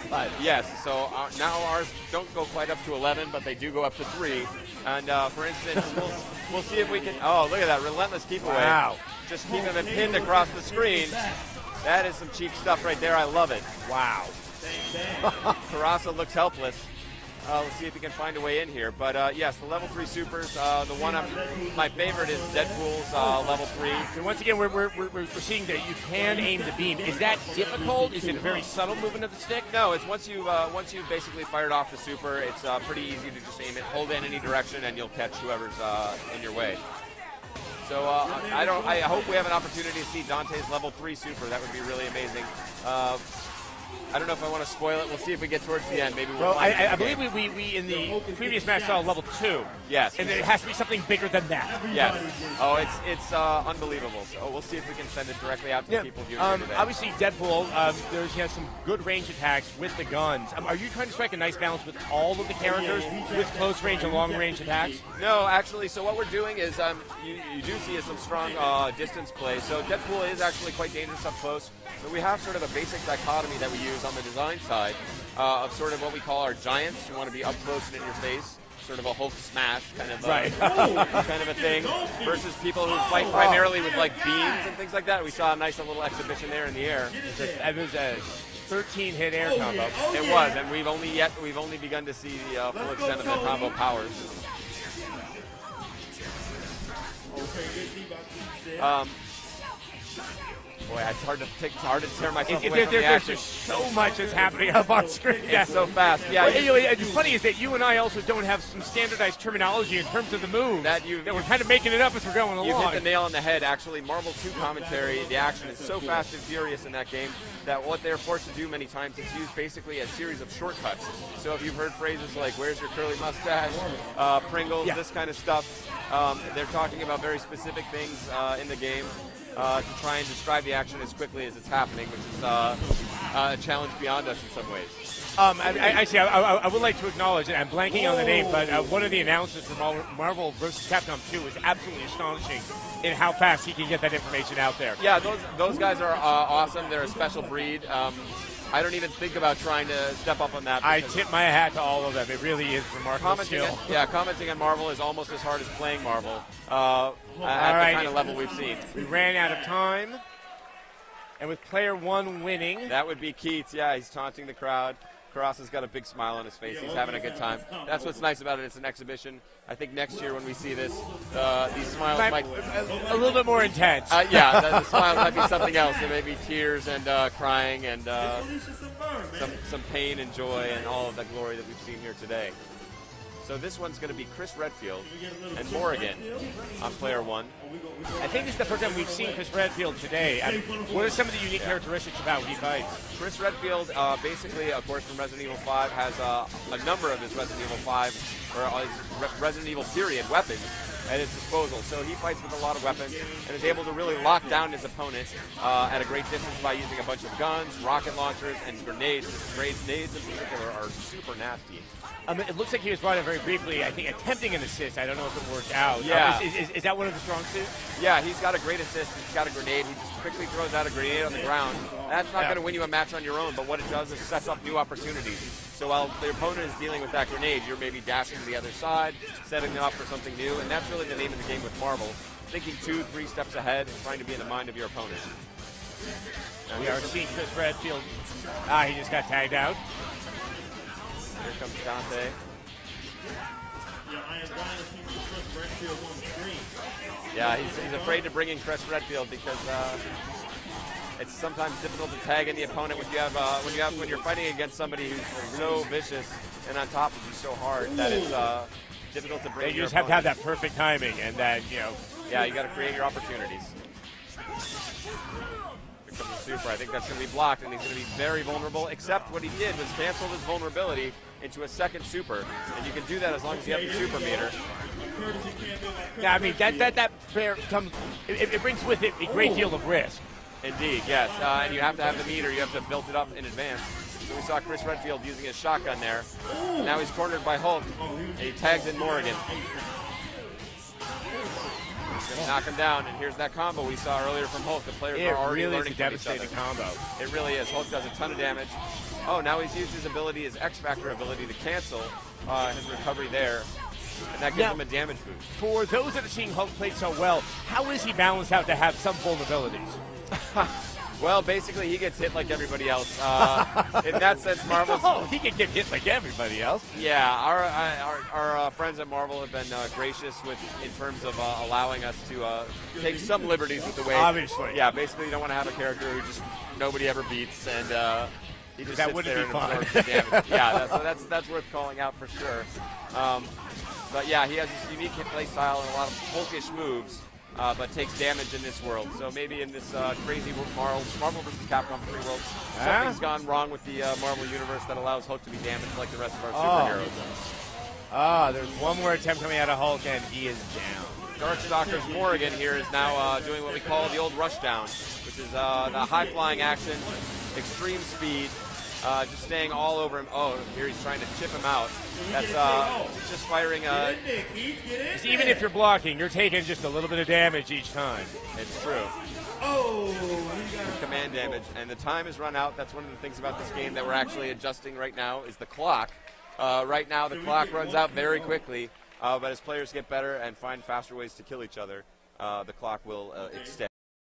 5. Yes, so now ours don't go quite up to 11, but they do go up to 3. And for instance, we'll see if we can. Oh, look at that relentless keep away. Wow. Just keeping them pinned across the screen. That is some cheap stuff right there. I love it. Wow. Karasa looks helpless. Let's see if he can find a way in here. But yes, the level 3 supers. The one my favorite is Deadpool's level 3. So once again, we're seeing that you can aim the beam. Is that difficult? Is it a very subtle movement of the stick? No, it's once you've basically fired off the super, it's pretty easy to just aim it, hold it in any direction, and you'll catch whoever's in your way. So I hope we have an opportunity to see Dante's level 3 super. That would be really amazing. I don't know if I want to spoil it. We'll see if we get towards the end. Maybe we'll. Well, I believe we in the previous match saw level 2. Yes. And it has to be something bigger than that. Yes. Oh, it's unbelievable. So we'll see if we can send it directly out to the people viewing today. Obviously, Deadpool, he has some good range attacks with the guns. Are you trying to strike a nice balance with all of the characters with close range and long range attacks? No, actually. So what we're doing is you do see some strong distance play. So Deadpool is actually quite dangerous up close. But we have sort of a basic dichotomy that we use on the design side of sort of what we call our giants who want to be up close and in your face, sort of a Hulk smash kind of kind of a thing, versus people who fight primarily with like beams and things like that. We saw a nice little exhibition there in the air. It was a 13-hit air combo. It was, and we've only begun to see the full extent of the combo powers. Boy, it's hard to tear myself away from the action. There's just so much that's happening up on screen. It's so fast. Yeah. Well, the funny is that you and I also don't have some standardized terminology in terms of the moves. That we're kind of making it up as we're going along. You hit the nail on the head. Actually, Marvel 2 commentary, the action is so fast and furious in that game that what they're forced to do many times is use basically a series of shortcuts. So if you've heard phrases like "Where's your curly mustache?" Pringles, this kind of stuff, they're talking about very specific things in the game. To try and describe the action as quickly as it's happening, which is a challenge beyond us in some ways. I would like to acknowledge, and I'm blanking on the name, but one of the announcers for Marvel vs. Capcom 2 is absolutely astonishing in how fast he can get that information out there. Yeah, those guys are awesome. They're a special breed. I don't even think about trying to step up on that. I tip my hat to all of them. It really is remarkable skill. Commenting on Marvel is almost as hard as playing Marvel at the kind of level we've seen. We ran out of time, and with player 1 winning. That would be Keats. Yeah, he's taunting the crowd. Karasa's got a big smile on his face. He's having a good time. That's what's nice about it. It's an exhibition. I think next year when we see this, these smiles might a little bit more intense. The smiles might be something else. There may be tears and crying and some pain and joy and all of the glory that we've seen here today. So this one's going to be Chris Redfield and Morrigan on player 1. I think this is the first time we've seen Chris Redfield today. What are some of the unique characteristics about when he fights? Chris Redfield, basically, of course, from Resident Evil 5, has a number of his Resident Evil 5, or his Resident Evil period weapons at his disposal. So he fights with a lot of weapons and is able to really lock down his opponent at a great distance by using a bunch of guns, rocket launchers, and grenades. Grenades in particular are super nasty. It looks like he was brought in very briefly, I think, attempting an assist. I don't know if it worked out. Yeah. Is that one of the strong suits? Yeah, he's got a great assist. He's got a grenade. He just quickly throws out a grenade on the ground. That's not going to win you a match on your own, but what it does is sets up new opportunities. So while the opponent is dealing with that grenade, you're maybe dashing to the other side, setting them up for something new, and that's really the name of the game with Marvel. Thinking 2-3 steps ahead and trying to be in the mind of your opponent. We are seeing Chris Redfield. He just got tagged out. Here comes Dante. Yeah, he's afraid to bring in Chris Redfield because it's sometimes difficult to tag in the opponent when you're fighting against somebody who's so vicious and on top of you so hard that it's difficult to bring in your opponent. You just have to have that perfect timing and that, Yeah, you got to create your opportunities. Here comes the super. I think that's going to be blocked, and he's going to be very vulnerable, except what he did was cancel his vulnerability into a second super, and you can do that as long as you have the super meter. Yeah, I mean, that comes, it brings with it a great deal of risk. Indeed, yes, and you have to have the meter, you have to build it up in advance. So we saw Chris Redfield using his shotgun there. Now he's cornered by Hulk, and he tags in Morrigan. Just knock him down, and here's that combo we saw earlier from Hulk. The players are already learning from each other. It really is a devastating combo. It really is. Hulk does a ton of damage. Oh, now he's used his ability, his X Factor ability, to cancel his recovery there. And that gives him a damage boost. For those that are seeing Hulk play so well, how is he balanced out to have some vulnerabilities? Well, basically, he gets hit like everybody else. In that sense, Marvel's... Oh, he can get hit like everybody else. Yeah, our friends at Marvel have been gracious in terms of allowing us to take some liberties with the way. Obviously. Yeah, basically, you don't want to have a character who just nobody ever beats, and he just that sits wouldn't there be and fun. absorbs the damage. Yeah, that's worth calling out for sure. But yeah, he has this unique hit play style and a lot of Hulkish moves. But takes damage in this world. So maybe in this crazy Marvel vs. Capcom 3 world, something's gone wrong with the Marvel universe that allows Hulk to be damaged like the rest of our superheroes. There's one more attempt coming out of Hulk, and he is down. Darkstalker's Morrigan here is now doing what we call the old rushdown, which is the high-flying action, extreme speed, just staying all over him. Oh, here he's trying to chip him out. That's just firing. Even if you're blocking, you're taking just a little bit of damage each time. It's true. Command damage, and the time has run out. That's one of the things about this game that we're actually adjusting right now is the clock. Right now, the clock runs out very quickly, but as players get better and find faster ways to kill each other, the clock will extend.